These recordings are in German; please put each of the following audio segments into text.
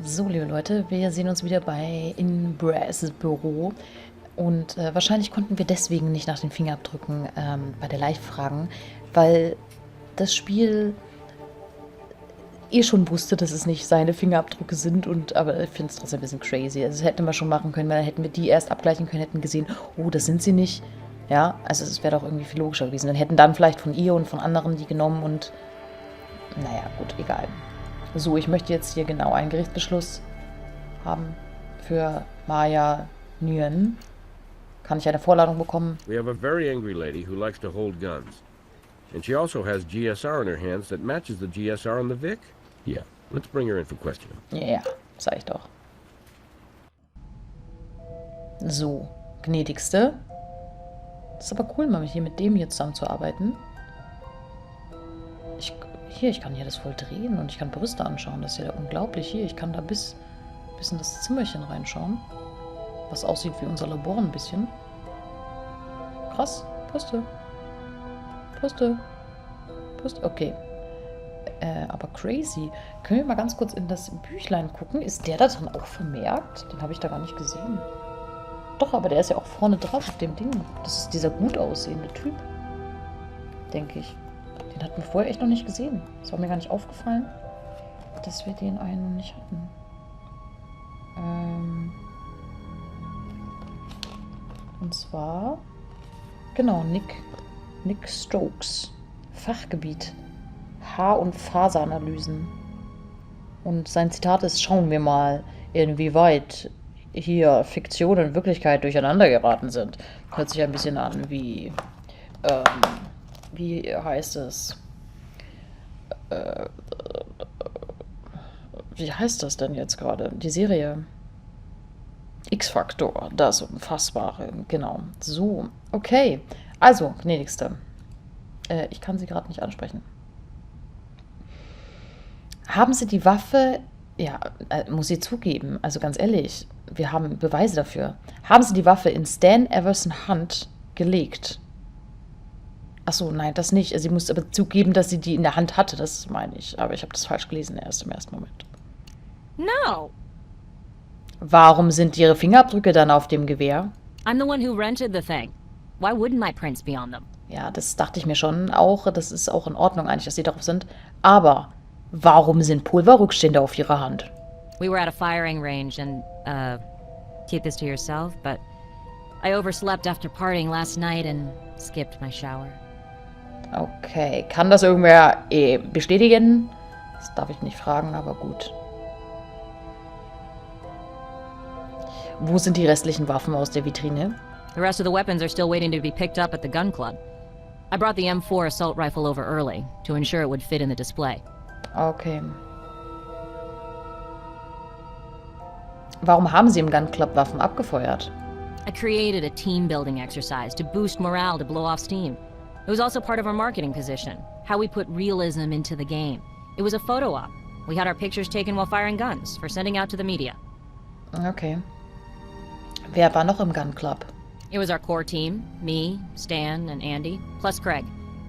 So, liebe Leute, wir sehen uns wieder bei Inbrass Büro und wahrscheinlich konnten wir deswegen nicht nach den Fingerabdrücken bei der Live-Fragen, weil das Spiel schon wusste, dass es nicht seine Fingerabdrücke sind, aber ich finde es trotzdem ein bisschen crazy. Also das hätten wir schon machen können, weil dann hätten wir die erst abgleichen können, hätten gesehen, oh, das sind sie nicht. Ja, also es wäre doch irgendwie viel logischer gewesen. Dann hätten dann vielleicht von ihr und von anderen die genommen und naja, gut, egal. So, ich möchte jetzt hier genau einen Gerichtsbeschluss haben für Maya Nguyen. Kann ich eine Vorladung bekommen? We have a very angry lady who likes to hold guns. And she also has GSR in her hands that matches the GSR on the Vic. Yeah, let's bring her in for questioning. Ja, yeah, sag ich doch. So, gnädigste. Das ist aber cool, mal hier mit dem hier zusammenzuarbeiten. Ich kann hier das voll drehen und ich kann Brüste anschauen. Das ist ja unglaublich. Hier, ich kann da bis in das Zimmerchen reinschauen. Was aussieht wie unser Labor ein bisschen. Krass. Brüste. Brüste. Brüste. Okay. Aber crazy. Können wir mal ganz kurz in das Büchlein gucken? Ist der da drin auch vermerkt? Den habe ich da gar nicht gesehen. Doch, aber der ist ja auch vorne drauf auf dem Ding. Das ist dieser gut aussehende Typ. Denke ich. Den hatten wir vorher echt noch nicht gesehen. Das war mir gar nicht aufgefallen, dass wir den einen noch nicht hatten. Und zwar, genau, Nick Stokes. Fachgebiet. Haar- und Faseranalysen. Und sein Zitat ist, schauen wir mal, inwieweit hier Fiktion und Wirklichkeit durcheinander geraten sind. Hört sich ein bisschen an wie, wie heißt es? Wie heißt das denn jetzt gerade? Die Serie X-Faktor, das Unfassbare, genau. So, okay. Also, gnädigste. Ich kann Sie gerade nicht ansprechen. Haben Sie die Waffe, ja, muss ich zugeben, also ganz ehrlich, wir haben Beweise dafür. Haben Sie die Waffe in Stan Everson Hand gelegt? Achso, nein, das nicht. Sie muss aber zugeben, dass sie die in der Hand hatte, das meine ich. Aber ich habe das falsch gelesen erst im ersten Moment. No. Warum sind Ihre Fingerabdrücke dann auf dem Gewehr? I'm the one who rented the thing. Why wouldn't my prints be on them? Ja, das dachte ich mir schon auch. Das ist auch in Ordnung eigentlich, dass sie darauf sind. Aber warum sind Pulverrückstände auf Ihrer Hand? We were at a firing range and, keep this to yourself, but I overslept after partying last night and skipped my shower. Okay, kann das irgendwer bestätigen? Das darf ich nicht fragen, aber gut. Wo sind die restlichen Waffen aus der Vitrine? The rest of the weapons are still waiting to be picked up at the gun club. I brought the M4 assault rifle over early to ensure it would fit in the display. Okay. Warum haben Sie im Gun Club Waffen abgefeuert? I created a team-building exercise to boost morale to blow off steam. It was also part of our marketing position, how we put realism into the game. It was a photo op. We had our pictures taken while firing guns for sending out to the media. Okay. Wer war noch im Gun Club? It was our core team, me, Stan, and Andy, plus Craig.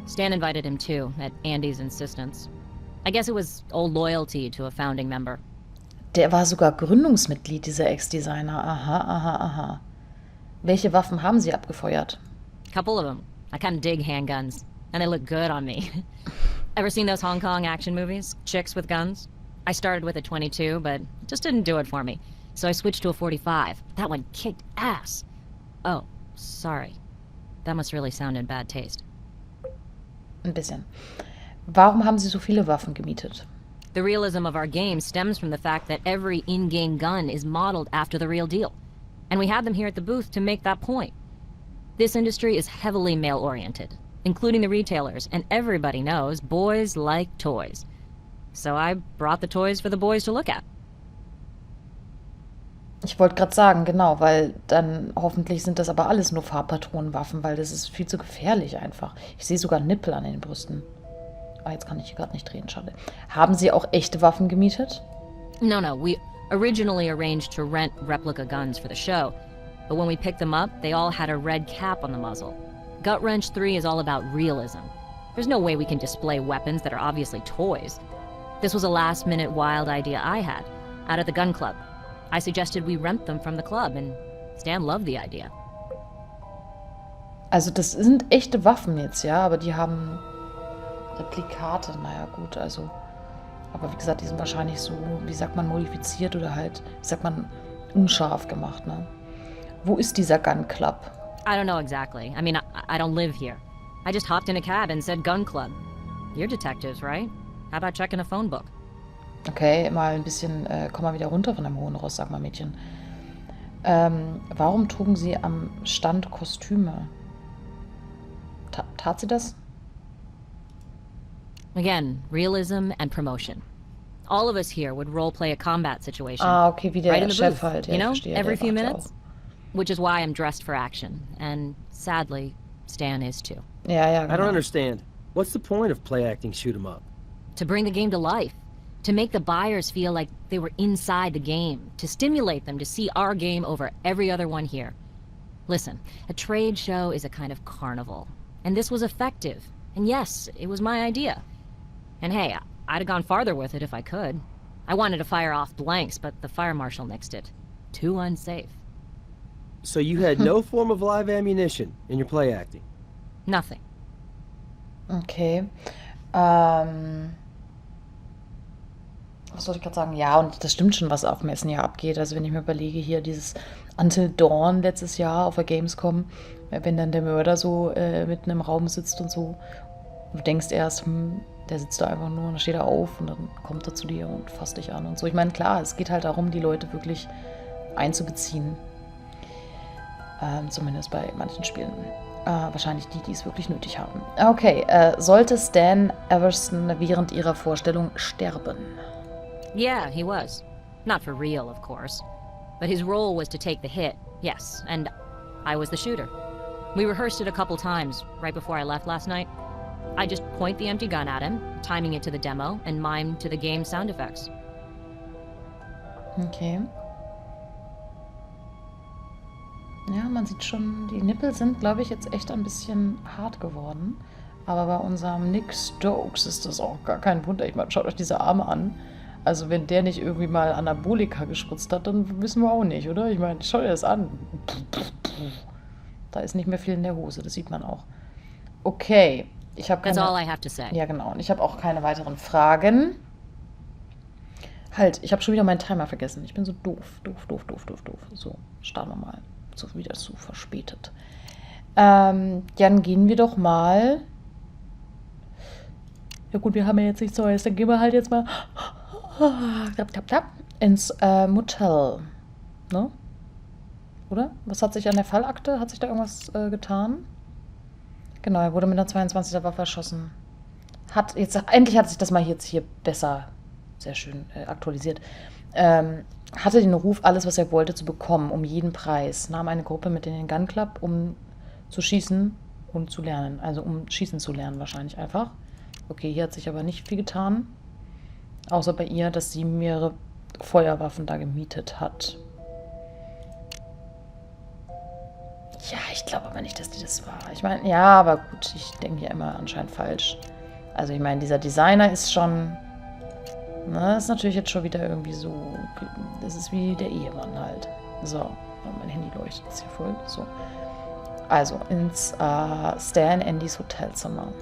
Stan invited him too, at Andy's insistence. I guess it was old loyalty to a founding member. Der war sogar Gründungsmitglied, dieser Ex-Designer. Aha, aha, aha. Welche Waffen haben Sie abgefeuert? Couple of them. I kind of dig handguns, and they look good on me. Ever seen those Hong Kong action movies? Chicks with guns? I started with a 22, but it just didn't do it for me. So I switched to a 45. That one kicked ass. Oh, sorry. That must really sound in bad taste. Ein bisschen. Warum haben Sie so viele Waffen gemietet? The realism of our game stems from the fact that every in-game gun is modeled after the real deal. And we had them here at the booth to make that point. This industry is heavily male-oriented, including the retailers, and everybody knows boys like toys. So I brought the toys for the boys to look at. Ich wollte gerade sagen, genau, weil dann hoffentlich sind das aber alles nur Farbpatronenwaffen, weil das ist viel zu gefährlich einfach. Ich sehe sogar Nippel an den Brüsten. Ah, jetzt kann ich gerade nicht drehen, schade. Haben Sie auch echte Waffen gemietet? No, we originally arranged to rent replica guns for the show, but when we picked them up, they all had a red cap on the muzzle. Gut Wrench 3 is all about realism. There's no way we can display weapons that are obviously toys. This was a last-minute wild idea I had. out at the gun club. I suggested we rent them from the club, and Stan loved the idea. Also das sind echte Waffen jetzt, ja, aber die haben Replikate, naja gut, also. Aber wie gesagt, die sind wahrscheinlich so, wie sagt man, modifiziert oder halt, wie sagt man, unscharf gemacht, ne? Wo ist dieser Gun Club? I don't know exactly. I mean, I don't live here. I just hopped in a cab and said gun club. You're detectives, right? How about checking a phone book? Okay, mal ein bisschen, komm mal wieder runter von deinem hohen Ross, sag mal Mädchen. Warum trugen sie am Stand Kostüme? Tat sie das? Again, realism and promotion. All of us here would roleplay a combat situation. Ah, okay, wie der right in the Chef booth, halt. Ja, you know, verstehe, every der few macht ja minutes. auch. Which is why I'm dressed for action. And sadly, Stan is too. Ja, ja, genau. I don't understand. What's the point of play acting shoot 'em up? To bring the game to life. To make the buyers feel like they were inside the game. To stimulate them to see our game over every other one here. Listen, a trade show is a kind of carnival. And this was effective. And yes, it was my idea. And hey, I'd have gone farther with it if I could. I wanted to fire off blanks, but the fire marshal nixed it. Too unsafe. So you had no form of live ammunition in your play acting? Nothing. Okay. Was soll ich gerade sagen? Ja, und das stimmt schon, was auf Messen ja abgeht. Also wenn ich mir überlege, hier dieses Until Dawn letztes Jahr auf der Gamescom, wenn dann der Mörder so mitten im Raum sitzt und so. Und du denkst erst, der sitzt da einfach nur und dann steht er auf und dann kommt er zu dir und fasst dich an und so. Ich meine, klar, es geht halt darum, die Leute wirklich einzubeziehen. Zumindest bei manchen Spielen. Wahrscheinlich die, die es wirklich nötig haben. Okay, sollte Stan Everson während ihrer Vorstellung sterben? Yeah, he was. Not for real, of course. But his role was to take the hit, yes, and I was the shooter. We rehearsed it a couple times right before I left last night. I just point the empty gun at him, timing it to the demo, and mime to the game's sound effects. Okay. Ja, man sieht schon, die Nippel sind, glaube ich, jetzt echt ein bisschen hart geworden. Aber bei unserem Nick Stokes ist das auch gar kein Wunder. Ich meine, schaut euch diese Arme an. Also wenn der nicht irgendwie mal Anabolika gespritzt hat, dann wissen wir auch nicht, oder? Ich meine, schaut dir das an. Da ist nicht mehr viel in der Hose, das sieht man auch. Okay, ich habe keine... That's all I have to say. Ja, genau. Und ich habe auch keine weiteren Fragen. Halt, ich habe schon wieder meinen Timer vergessen. Ich bin so doof. So, starten wir mal. So wieder zu verspätet. Dann gehen wir doch mal... Ja gut, wir haben ja jetzt nichts Neues. Dann gehen wir halt jetzt mal... ins Motel. Ne? Oder? Was hat sich an der Fallakte? Hat sich da irgendwas getan? Genau, er wurde mit einer 22er Waffe erschossen. Endlich hat sich das mal jetzt hier besser, sehr schön aktualisiert. Hatte den Ruf, alles, was er wollte, zu bekommen, um jeden Preis. Nahm eine Gruppe mit in den Gun Club, um zu schießen und zu lernen. Also um schießen zu lernen wahrscheinlich einfach. Okay, hier hat sich aber nicht viel getan. Außer bei ihr, dass sie mehrere Feuerwaffen da gemietet hat. Ja, ich glaube aber nicht, dass die das war. Ich meine, ja, aber gut, ich denke ja immer anscheinend falsch. Also ich meine, dieser Designer ist schon... Na, ist natürlich jetzt schon wieder irgendwie so... Das ist wie der Ehemann halt. So, mein Handy leuchtet jetzt hier voll. So. Also, ins Stan Andys Hotelzimmer.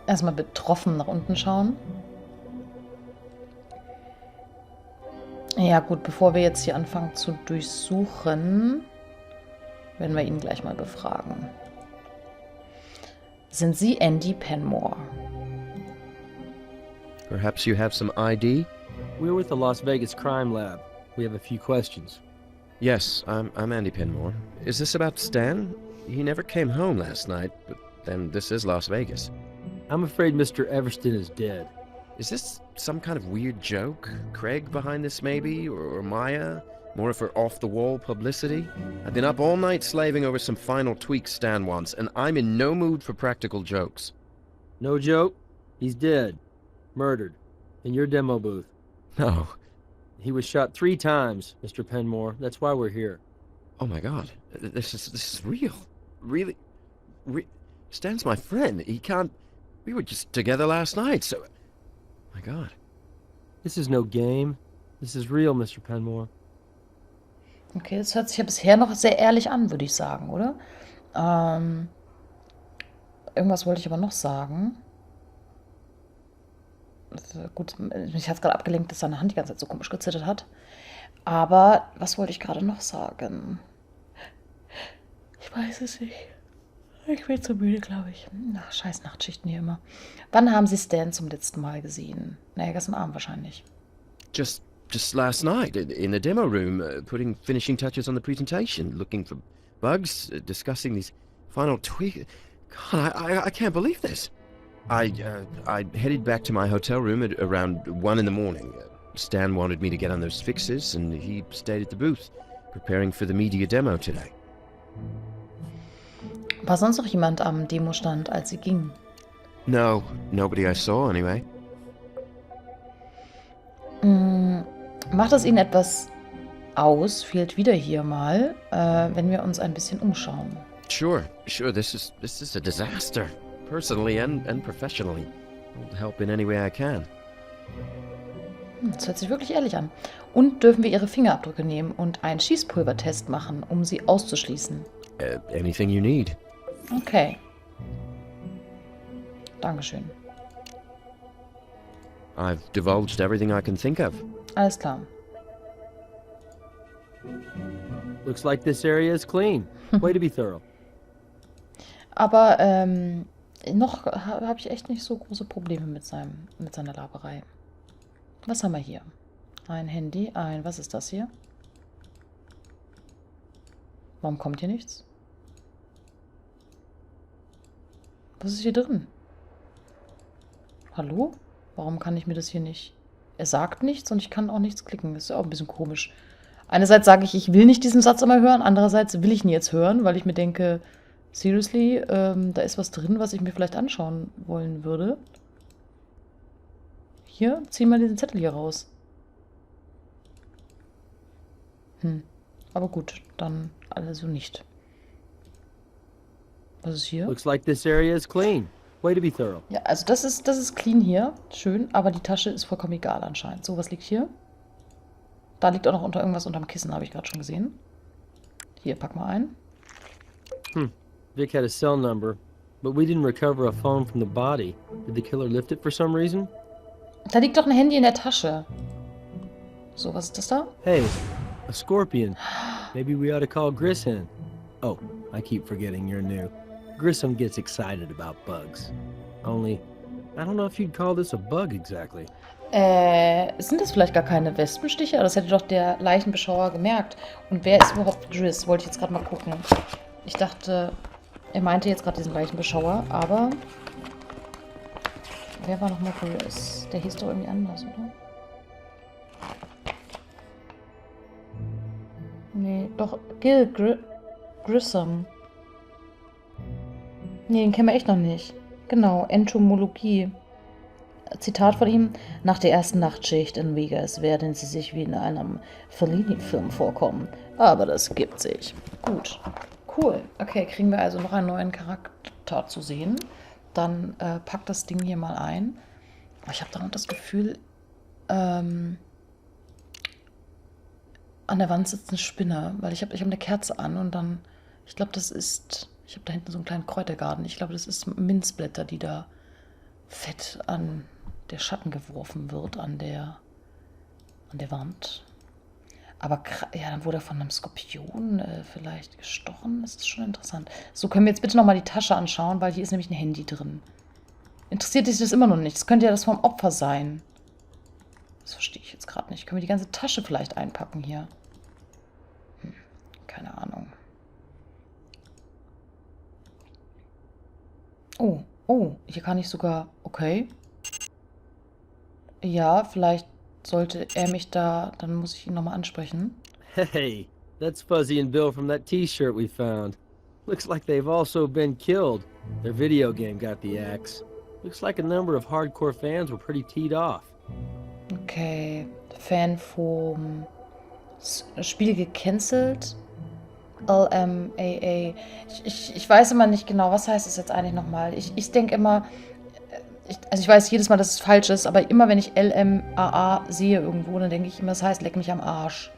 Erstmal betroffen nach unten schauen. Ja gut, bevor wir jetzt hier anfangen zu durchsuchen, werden wir ihn gleich mal befragen. Sind Sie Andy Penmore? Perhaps you have some ID? We're with the Las Vegas Crime Lab. We have a few questions. Yes, I'm Andy Penmore. Is this about Stan? He never came home last night, but then this is Las Vegas. I'm afraid Mr. Everston is dead. Is this some kind of weird joke? Craig behind this maybe? Or Maya? More for off-the-wall publicity? I've been up all night slaving over some final tweaks Stan wants, and I'm in no mood for practical jokes. No joke. He's dead. Murdered. In your demo booth. No. He was shot 3 times, Mr. Penmore. That's why we're here. Oh my god. This is real. Really. Stan's my friend. He can't... We were just together last night, so... My god. This is no game. This is real, Mr. Penmore. Okay, das hört sich ja bisher noch sehr ehrlich an, würde ich sagen, oder? Irgendwas wollte ich aber noch sagen. Gut, mich hat es gerade abgelenkt, dass seine Hand die ganze Zeit so komisch gezittert hat. Aber was wollte ich gerade noch sagen? Ich weiß es nicht. Ich bin zu müde, glaube ich. Ach, scheiß Nachtschichten hier immer. Wann haben Sie Stan zum letzten Mal gesehen? Naja, gestern Abend wahrscheinlich. Just last night, in the demo room, putting finishing touches on the presentation, looking for bugs, discussing these final tweaks. God, I can't believe this. I headed back to my hotel room at around 1 in the morning. Stan wanted me to get on those fixes, and he stayed at the booth, preparing for the media demo today. War sonst noch jemand am Demostand, als Sie gingen? No, nobody I saw anyway. Macht es Ihnen etwas aus, fehlt wieder hier mal, wenn wir uns ein bisschen umschauen? Sure. This is a disaster, personally and professionally. I'll help in any way I can. Das hört sich wirklich ehrlich an. Und dürfen wir Ihre Fingerabdrücke nehmen und einen Schießpulvertest machen, um sie auszuschließen? Anything you need. Okay. Dankeschön. I've divulged everything I can think of. Alles klar. Looks like this area is clean. Way to be thorough. Aber noch habe ich echt nicht so große Probleme mit seiner Laberei. Was haben wir hier? Ein Handy, was ist das hier? Warum kommt hier nichts? Was ist hier drin? Hallo? Warum kann ich mir das hier nicht... Er sagt nichts und ich kann auch nichts klicken. Das ist ja auch ein bisschen komisch. Einerseits sage ich will nicht diesen Satz immer hören. Andererseits will ich ihn jetzt hören, weil ich mir denke, seriously, da ist was drin, was ich mir vielleicht anschauen wollen würde. Hier, zieh mal diesen Zettel hier raus. Aber gut, dann also nicht. Was ist hier? Looks like this area is clean. Way to be thorough. Ja, also das ist clean hier. Schön, aber die Tasche ist vollkommen egal anscheinend. So, was liegt hier? Da liegt auch noch irgendwas unterm Kissen, habe ich gerade schon gesehen. Hier, pack mal ein. Vic had a cell number, but we didn't recover a phone from the body. Did the killer lift it for some reason? Da liegt doch ein Handy in der Tasche. So, was ist das da? Hey, a scorpion. Maybe we ought to call Grissom. Oh, I keep forgetting you're new. Grissom gets excited about bugs. Only, I don't know if you'd call this a bug exactly. Sind das vielleicht gar keine Wespenstiche? Das hätte doch der Leichenbeschauer gemerkt. Und wer ist überhaupt Gris? Wollte ich jetzt gerade mal gucken. Ich dachte, er meinte jetzt gerade diesen Leichenbeschauer, aber... Wer war nochmal Gris? Der hieß doch irgendwie anders, oder? Nee, doch, Grissom. Nee, den kennen wir echt noch nicht. Genau, Entomologie. Zitat von ihm: Nach der ersten Nachtschicht in Vegas werden sie sich wie in einem Fellini-Film vorkommen. Aber das gibt sich. Gut. Cool. Okay, kriegen wir also noch einen neuen Charakter zu sehen. Dann pack das Ding hier mal ein. Aber ich habe da noch das Gefühl, an der Wand sitzt eine Spinne, weil ich hab eine Kerze an und dann, ich glaube, das ist, ich habe da hinten so einen kleinen Kräutergarten. Ich glaube, das ist Minzblätter, die da fett an der Schatten geworfen wird, an der Wand. Aber ja, dann wurde er von einem Skorpion vielleicht gestochen. Das ist schon interessant. So, können wir jetzt bitte nochmal die Tasche anschauen, weil hier ist nämlich ein Handy drin. Interessiert dich das immer noch nicht? Das könnte ja das vom Opfer sein. Das verstehe ich jetzt gerade nicht. Können wir die ganze Tasche vielleicht einpacken hier? Keine Ahnung. Oh, hier kann ich sogar... Okay. Ja, vielleicht sollte er mich da... Dann muss ich ihn nochmal ansprechen. Hey, that's Fuzzy and Bill from that t-shirt we found. Looks like they've also been killed. Their video game got the axe. Looks like a number of hardcore fans were pretty teed off. Okay. Fanforum. Spiel gecancelt. LMAA. Ich weiß immer nicht genau, was heißt das jetzt eigentlich nochmal. Ich denke immer, also ich weiß jedes Mal, dass es falsch ist, aber immer wenn ich LMAA sehe irgendwo, dann denke ich immer, das heißt, leck mich am Arsch.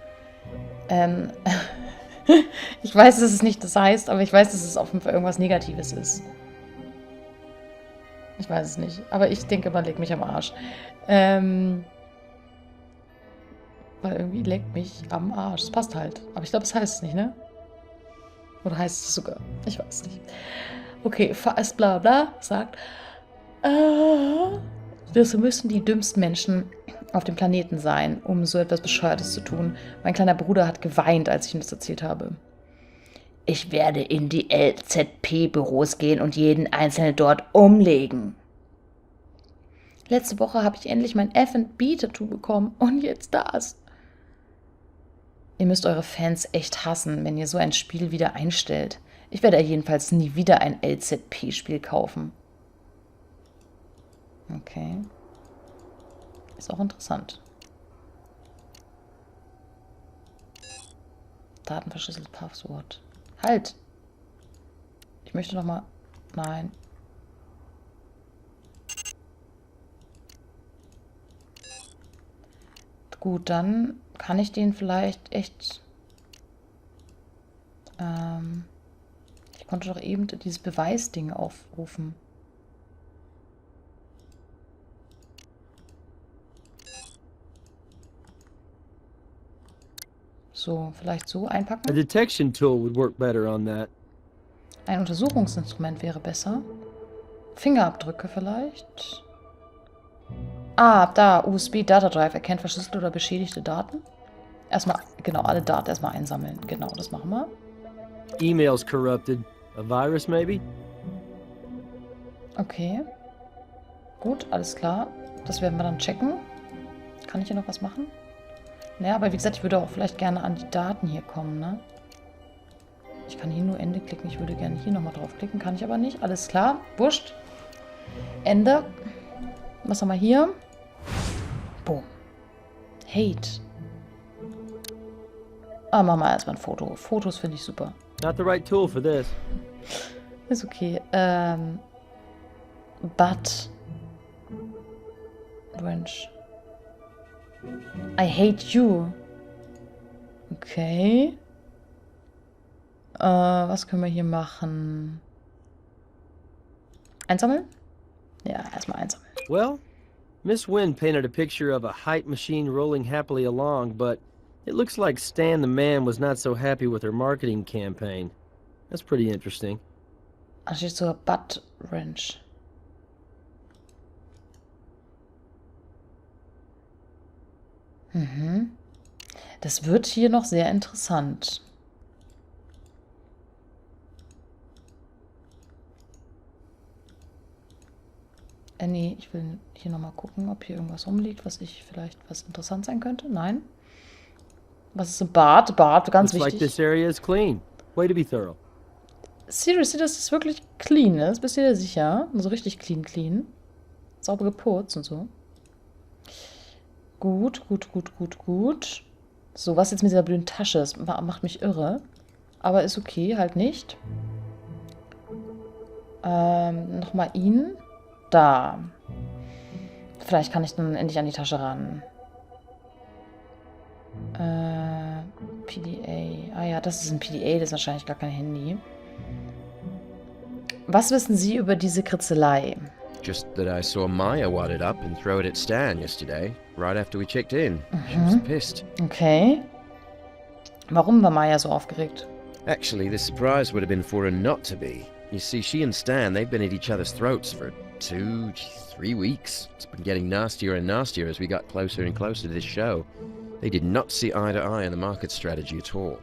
Ich weiß, dass es nicht das heißt, aber ich weiß, dass es auf jeden Fall irgendwas Negatives ist. Ich weiß es nicht, aber ich denke immer, leck mich am Arsch. Weil irgendwie leckt mich am Arsch. Das passt halt. Aber ich glaube, das heißt es nicht, ne? Oder heißt es sogar? Ich weiß nicht. Okay, fast bla bla sagt, das müssen die dümmsten Menschen auf dem Planeten sein, um so etwas Bescheuertes zu tun. Mein kleiner Bruder hat geweint, als ich ihm das erzählt habe. Ich werde in die LZP-Büros gehen und jeden Einzelnen dort umlegen. Letzte Woche habe ich endlich mein F&B-Tattoo bekommen und jetzt das. Ihr müsst eure Fans echt hassen, wenn ihr so ein Spiel wieder einstellt. Ich werde jedenfalls nie wieder ein LZP-Spiel kaufen. Okay. Ist auch interessant. Datenverschlüsselt Passwort. Halt! Ich möchte noch mal... Nein. Gut, dann kann ich den vielleicht echt... ich konnte doch eben dieses Beweisding aufrufen. So, vielleicht so A einpacken. detection tool would work better on that. Ein Untersuchungsinstrument wäre besser. Fingerabdrücke vielleicht. Ah, da, USB Data Drive erkennt verschlüsselte oder beschädigte Daten. Erstmal, genau, alle Daten erstmal einsammeln. Genau, das machen wir. Emails corrupted. A virus maybe? Okay. Gut, alles klar. Das werden wir dann checken. Kann ich hier noch was machen? Naja, aber wie gesagt, ich würde auch vielleicht gerne an die Daten hier kommen, ne? Ich kann hier nur Ende klicken. Ich würde gerne hier nochmal draufklicken. Kann ich aber nicht. Alles klar. Wurscht. Ende. Was haben wir hier? Boom. Hate. Ah, machen wir erstmal ein Foto. Fotos finde ich super. Not the right tool for this. Ist okay. But. Wrench. I hate you. Okay. Was können wir hier machen? Einsammeln? Ja, erstmal einsammeln. Well, Miss Wynn painted a picture of a height machine rolling happily along, but it looks like Stan the man was not so happy with her marketing campaign. That's pretty interesting. Da steht sogar Butt Wrench. Mhm. Das wird hier noch sehr interessant. Nee, ich will hier nochmal gucken, ob hier irgendwas rumliegt, was interessant sein könnte. Nein. Was ist ein Bad? Bad, ganz Looks like wichtig. this area is clean. Way to be thorough. Seriously, dass das wirklich clean ist? Bist du dir sicher? So richtig clean. Sauber geputzt und so. Gut. So, was jetzt mit dieser blöden Tasche? Das macht mich irre. Aber ist okay, halt nicht. Nochmal ihn. Da. Vielleicht kann ich dann endlich an die Tasche ran. PDA. Ah ja, das ist ein PDA, das ist wahrscheinlich gar kein Handy. Was wissen Sie über diese Kritzelei? Just that I saw Maya wad it up and throw it at Stan yesterday, right after we checked in. She was pissed. Okay. Warum war Maya so aufgeregt? Actually, the surprise would have been for her not to be. You see, she and Stan, they've been at each other's throats for 2, 3 weeks. It's been getting nastier and nastier as we got closer and closer to this show. They did not see eye to eye on the market strategy at all.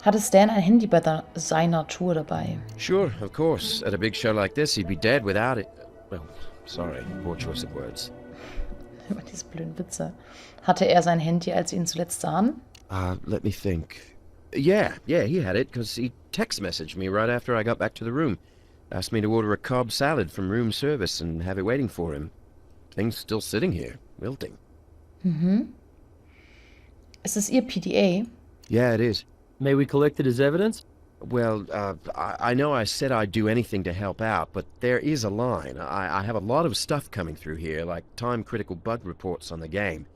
Hatte Stan ein Handy bei seiner Tour dabei? Sure, of course. At a big show like this, he'd be dead without it. Well, sorry, poor choice of words. Über diese blöden Witze. Hatte er sein Handy, als Sie ihn zuletzt sahen? Let me think. Yeah, he had it, because he text messaged me right after I got back to the room. Asked me to order a Cobb salad from room service and have it waiting for him. Thing's still sitting here, wilting. Mhm. Ist es Ihr PDA? Yeah, it is. May we collect it as evidence? Well, I know I said I'd do anything to help out, but there is a line. I have a lot of stuff coming through here, like time-critical bug reports on the game.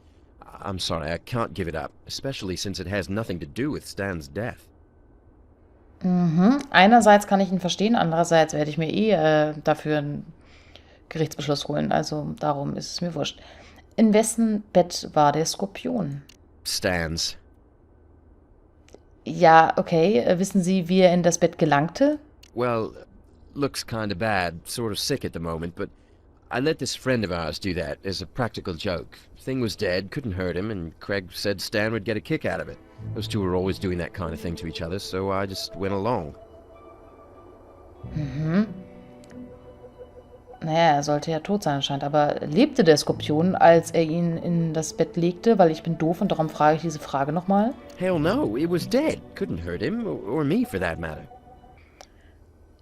I'm sorry, I can't give it up, especially since it has nothing to do with Stan's death. Mhm. Einerseits kann ich ihn verstehen, andererseits werde ich mir dafür einen Gerichtsbeschluss holen. Also darum ist es mir wurscht. In wessen Bett war der Skorpion? Stan's. Ja, okay. Wissen Sie, wie er in das Bett gelangte? Well, looks kinda bad, sort of sick at the moment, but I let this friend of ours do that as a practical joke. Thing was dead, couldn't hurt him, and Craig said Stan would get a kick out of it. Those two were always doing that kind of thing to each other, so I just went along. Mhm. Naja, er sollte ja tot sein anscheinend, aber lebte der Skorpion, als er ihn in das Bett legte? Weil ich bin doof und darum frage ich diese Frage nochmal. Hell no, it was dead. Couldn't hurt him, or me for that matter.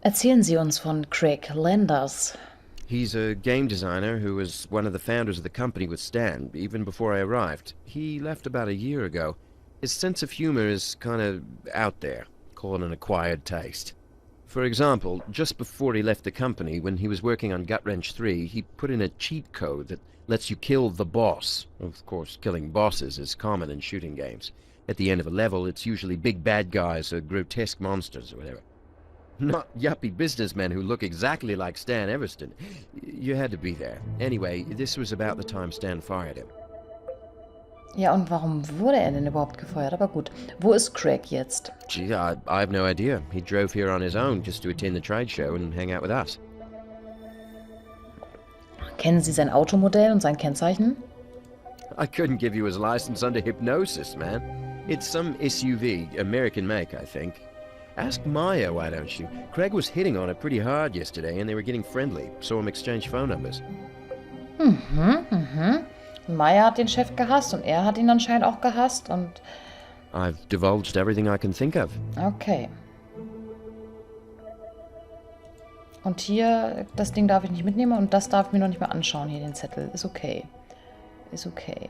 Erzählen Sie uns von Craig Landers. He's a game designer who was one of the founders of the company with Stan, even before I arrived. He left about a year ago. His sense of humor is kind of out there, call it an acquired taste. For example, just before he left the company, when he was working on Gut-Wrench 3, he put in a cheat code that lets you kill the boss. Of course, killing bosses is common in shooting games. At the end of a level, it's usually big bad guys or grotesque monsters or whatever. Not yuppie businessmen who look exactly like Stan Everston. You had to be there. Anyway, this was about the time Stan fired him. Ja, und warum wurde er denn überhaupt gefeuert? Aber gut, wo ist Craig jetzt? Gee, I have no idea. He drove here on his own just to attend the trade show and hang out with us. Kennen Sie sein Automodell und sein Kennzeichen? I couldn't give you his license under hypnosis, man. It's some SUV, American make, I think. Ask Maya, why don't you? Craig was hitting on it pretty hard yesterday and they were getting friendly. Saw him exchange phone numbers. Maya hat den Chef gehasst und er hat ihn anscheinend auch gehasst und... I've divulged everything I can think of. Okay. Und hier, das Ding darf ich nicht mitnehmen und das darf ich mir noch nicht mal anschauen, hier den Zettel. Ist okay. Ist okay.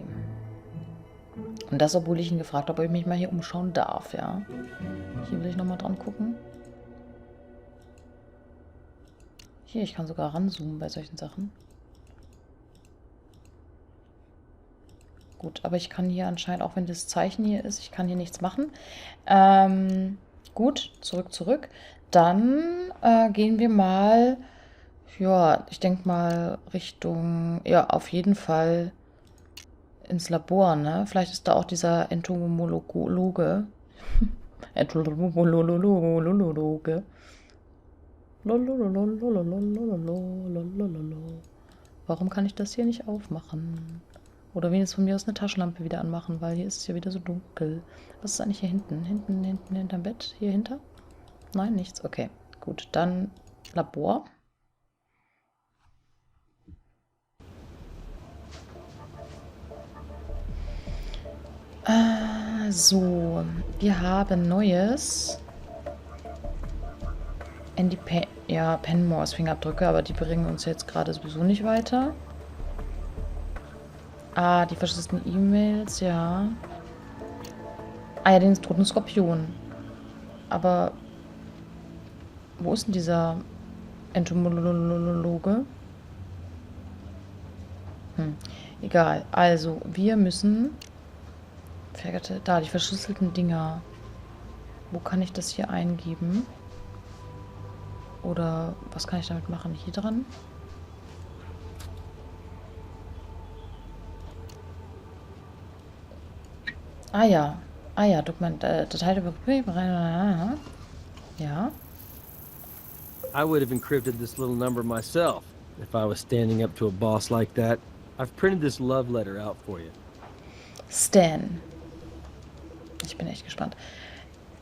Und das, obwohl ich ihn gefragt habe, ob ich mich mal hier umschauen darf, ja. Hier will ich nochmal dran gucken. Hier, ich kann sogar ranzoomen bei solchen Sachen. Gut, aber ich kann hier anscheinend, auch wenn das Zeichen hier ist, ich kann hier nichts machen. Gut, zurück. Dann gehen wir mal, ja, ich denke mal Richtung, ja, auf jeden Fall ins Labor, ne? Vielleicht ist da auch dieser Entomologe. Entomologe. Warum kann ich das hier nicht aufmachen? Oder wenigstens von mir aus eine Taschenlampe wieder anmachen, weil hier ist es ja wieder so dunkel. Was ist eigentlich hier hinten? Hinterm Bett? Hier hinter? Nein, nichts. Okay, gut. Dann Labor. So, wir haben Neues. Andy Penmores Fingerabdrücke, aber die bringen uns jetzt gerade sowieso nicht weiter. Ah, die verschlüsselten E-Mails, ja. Ah ja, den toten Skorpion. Aber wo ist denn dieser Entomologe? Egal. Also, wir müssen... Da, die verschlüsselten Dinger. Wo kann ich das hier eingeben? Oder was kann ich damit machen? Hier dran? Ah ja, Dokument, Datei ja. I would have encrypted this little number myself if I was standing up to a boss like that. I've printed this love letter out for you. Stan. Ich bin echt gespannt.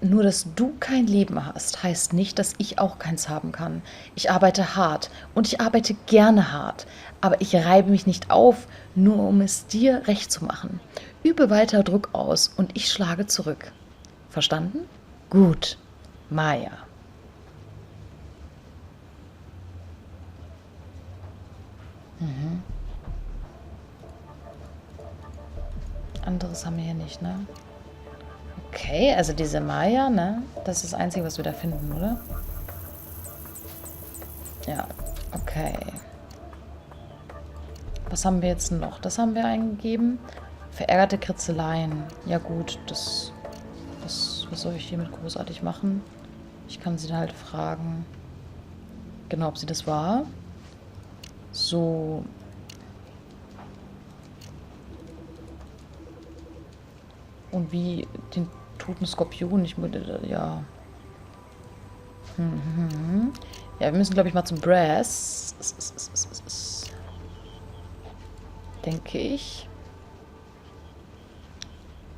Nur, dass du kein Leben hast, heißt nicht, dass ich auch keins haben kann. Ich arbeite hart und ich arbeite gerne hart. Aber ich reibe mich nicht auf, nur um es dir recht zu machen. Übe weiter Druck aus und ich schlage zurück. Verstanden? Gut. Maya. Anderes haben wir hier nicht, ne? Okay, also diese Maya, ne? Das ist das Einzige, was wir da finden, oder? Ja, okay. Was haben wir jetzt noch? Das haben wir eingegeben. Verärgerte Kritzeleien. Ja gut, was soll ich hiermit großartig machen? Ich kann sie halt fragen. Genau, ob sie das war. So. Und wie den toten Skorpion. Ich würde, ja. Ja, wir müssen, glaube ich, mal zum Brass. Denke ich.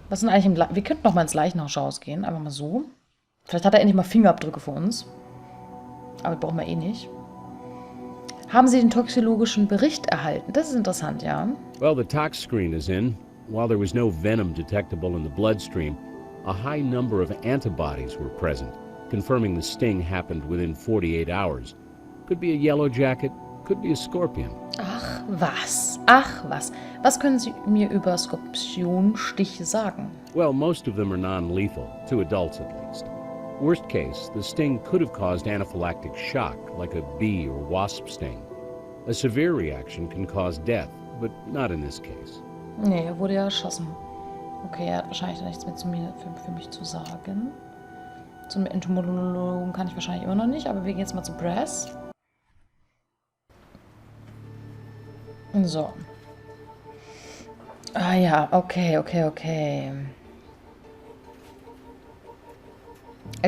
Was sind eigentlich im Wir könnten noch mal ins Leichenhaus gehen. Einfach mal so. Vielleicht hat er endlich mal Fingerabdrücke für uns. Aber brauchen wir eh nicht. Haben Sie den toxologischen Bericht erhalten? Das ist interessant, ja. Well, the tox screen is in. While there was no venom detectable in the bloodstream, a high number of antibodies were present, confirming the sting happened within 48 hours. Could be a yellow jacket, could be a scorpion. Ach, was? Ach, was? Was können Sie mir über Skorpionstiche sagen? Well, most of them are non-lethal, to adults at least. Worst case, the sting could have caused anaphylactic shock, like a bee or wasp sting. A severe reaction can cause death, but not in this case. Nee, er wurde ja erschossen. Okay, er hat wahrscheinlich nichts mehr für mich zu sagen. Zum Entomologen kann ich wahrscheinlich immer noch nicht, aber wir gehen jetzt mal zu Brass. So. Ah ja, okay.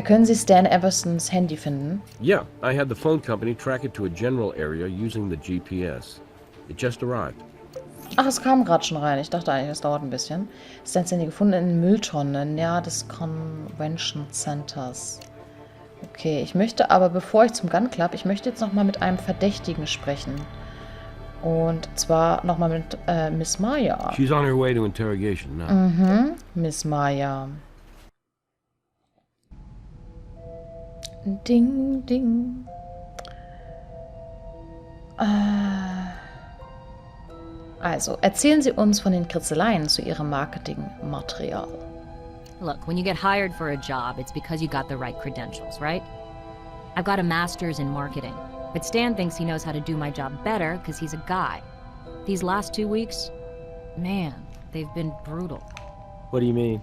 Können Sie Stan Eversons Handy finden? Yeah, I had the phone company track it to a general area using the GPS. It just arrived. Ach, es kam gerade schon rein. Ich dachte eigentlich, das dauert ein bisschen. Stans Handy gefunden in Mülltonnen, näher des Convention Centers. Okay, ich möchte aber, bevor ich zum Gun Club, ich möchte jetzt nochmal mit einem Verdächtigen sprechen. Und zwar nochmal mit Miss Maya. She's on her way to interrogation now. Miss Maya. Ding, ding. Also, erzählen Sie uns von den Kritzeleien zu Ihrem Marketingmaterial. Look, when you get hired for a job, it's because you got the right credentials, right? I've got a master's in marketing, but Stan thinks he knows how to do my job better because he's a guy. These last 2 weeks, man, they've been brutal. What do you mean?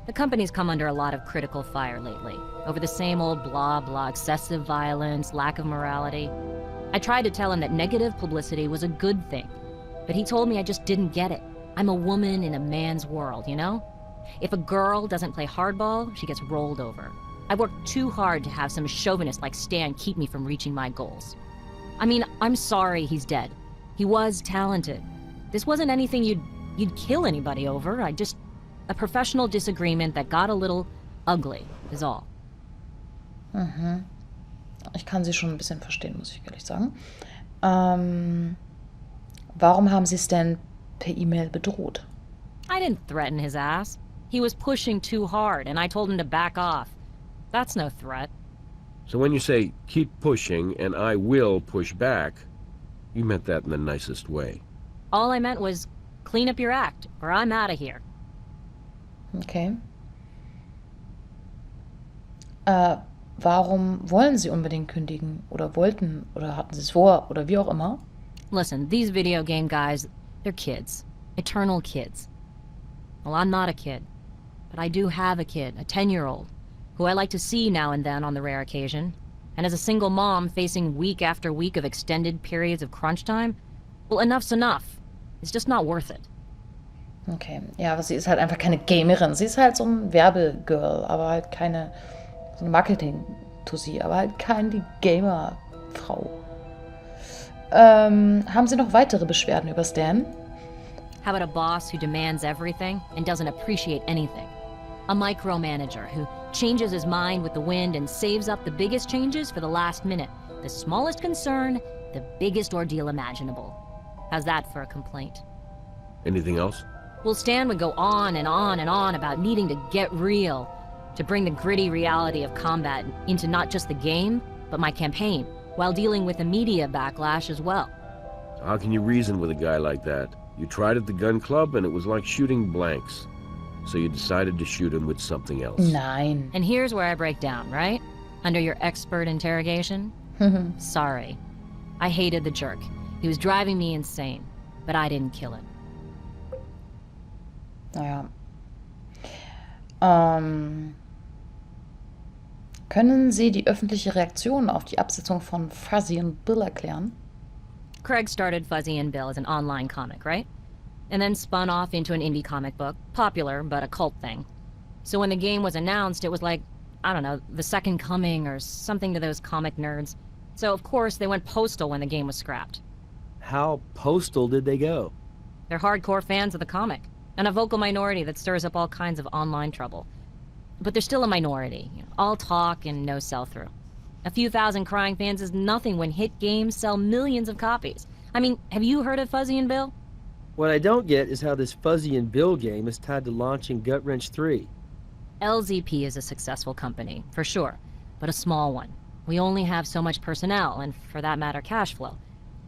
The company's come under a lot of critical fire lately, over the same old blah blah, excessive violence, lack of morality. I tried to tell him that negative publicity was a good thing, but he told me I just didn't get it. I'm a woman in a man's world, you know? If a girl doesn't play hardball, she gets rolled over. I worked too hard to have some chauvinist like Stan keep me from reaching my goals. I mean, I'm sorry he's dead. He was talented. This wasn't anything you'd kill anybody over. A professional disagreement that got a little ugly, is all. Ich kann sie schon ein bisschen verstehen, muss ich ehrlich sagen. Warum haben Sie Stan per E-Mail bedroht? I didn't threaten his ass. He was pushing too hard, and I told him to back off. That's no threat. So when you say, keep pushing and I will push back, you meant that in the nicest way. All I meant was, clean up your act, or I'm out of here. Okay. Warum wollen Sie unbedingt kündigen? Oder wollten? Oder hatten Sie es vor? Oder wie auch immer? Listen, these video game guys, they're kids. Eternal kids. Well, I'm not a kid. But I do have a kid, a 10-year-old, who I like to see now and then on the rare occasion. And as a single mom facing week after week of extended periods of crunch time, well, enough's enough. It's just not worth it. Okay, ja, aber sie ist halt einfach keine Gamerin. Sie ist halt so ein Werbegirl, aber halt keine, so eine Marketing-Tussi, aber halt keine Gamer-Frau. Haben Sie noch weitere Beschwerden über Stan? How about a boss who demands everything and doesn't appreciate anything? A micromanager who changes his mind with the wind and saves up the biggest changes for the last minute. The smallest concern, the biggest ordeal imaginable. How's that for a complaint? Anything else? Well, Stan would go on and on and on about needing to get real, to bring the gritty reality of combat into not just the game, but my campaign, while dealing with the media backlash as well. How can you reason with a guy like that? You tried at the gun club and it was like shooting blanks. So you decided to shoot him with something else. Nein. And here's where I break down, right? Under your expert interrogation? Sorry. I hated the jerk. He was driving me insane, but I didn't kill him. Naja. Können Sie die öffentliche Reaktion auf die Absetzung von Fuzzy und Bill erklären? Craig started Fuzzy and Bill as an online comic, right? And then spun off into an indie comic book, popular but a cult thing. So when the game was announced, it was like, I don't know, the second coming or something to those comic nerds. So of course they went postal when the game was scrapped. How postal did they go? They're hardcore fans of the comic, and a vocal minority that stirs up all kinds of online trouble. But they're still a minority, all talk and no sell-through. A few thousand crying fans is nothing when hit games sell millions of copies. I mean, have you heard of Fuzzy and Bill? What I don't get is how this Fuzzy and Bill game is tied to launching Gut Wrench 3. LZP is a successful company, for sure, but a small one. We only have so much personnel, and for that matter, cash flow.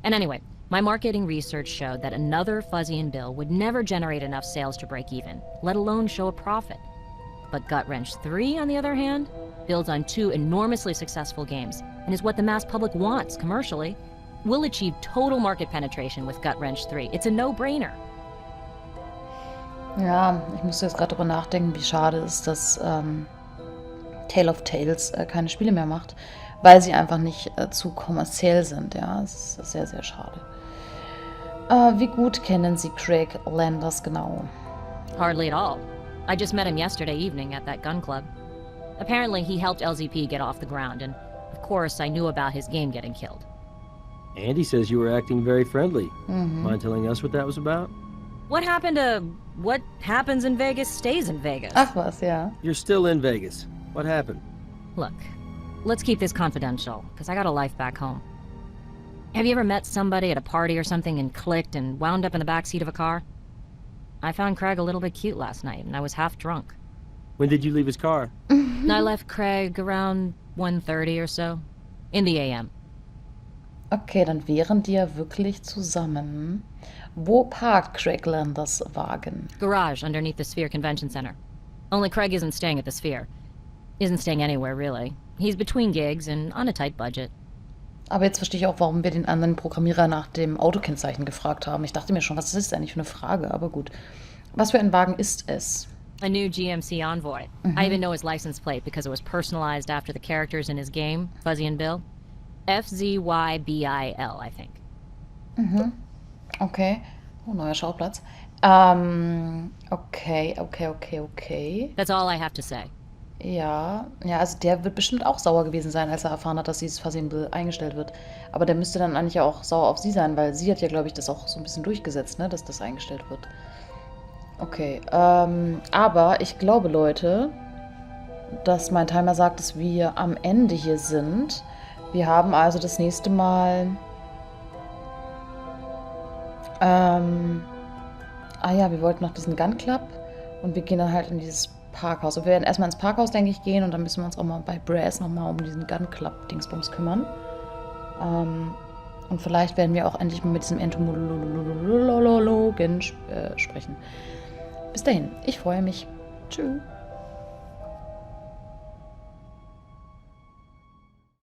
And anyway, my marketing research showed that another Fuzzy and Bill would never generate enough sales to break even, let alone show a profit. But Gut Wrench 3, on the other hand, builds on two enormously successful games, and is what the mass public wants commercially. We'll achieve total market penetration with Gut Wrench 3. It's a no-brainer. Ja, ich musste jetzt gerade drüber nachdenken, wie schade es ist, dass Tale of Tales keine Spiele mehr macht, weil sie einfach nicht zu kommerziell sind. Ja, es ist sehr, sehr schade. Wie gut kennen Sie Craig Landers genau? Hardly at all. I just met him yesterday evening at that gun club. Apparently he helped LZP get off the ground, and of course I knew about his game getting killed. Andy says you were acting very friendly. Mind telling us what that was about? What happened to what happens in Vegas stays in Vegas? Ach was, ja. You're still in Vegas. What happened? Look, let's keep this confidential, because I got a life back home. Have you ever met somebody at a party or something and clicked and wound up in the backseat of a car? I found Craig a little bit cute last night, and I was half drunk. When did you leave his car? I left Craig around 1:30 or so, in the AM. Okay, dann wären die ja wirklich zusammen. Wo parkt Craig Landers Wagen? Garage underneath the Sphere Convention Center. Only Craig isn't staying at the Sphere. Isn't staying anywhere, really. He's between gigs and on a tight budget. Aber jetzt verstehe ich auch, warum wir den anderen Programmierer nach dem Autokennzeichen gefragt haben. Ich dachte mir schon, was ist das eigentlich für eine Frage? Aber gut. Was für ein Wagen ist es? A new GMC Envoy. I even know his license plate because it was personalized after the characters in his game, Fuzzy and Bill. FZYBIL, I think. Okay. Oh, neuer Schauplatz. Okay. That's all I have to say. Ja, also der wird bestimmt auch sauer gewesen sein, als er erfahren hat, dass dieses Versehen eingestellt wird. Aber der müsste dann eigentlich auch sauer auf sie sein, weil sie hat ja, glaube ich, das auch so ein bisschen durchgesetzt, ne, dass das eingestellt wird. Okay, aber ich glaube, Leute, dass mein Timer sagt, dass wir am Ende hier sind. Wir haben also das nächste Mal... wir wollten noch diesen Gun Club und wir gehen dann halt in dieses Parkhaus. Und wir werden erstmal ins Parkhaus, denke ich, gehen und dann müssen wir uns auch mal bei Brass nochmal um diesen Gun Club-Dingsbums kümmern. Und vielleicht werden wir auch endlich mal mit diesem Entomologen sprechen. Bis dahin, ich freue mich. Tschüss.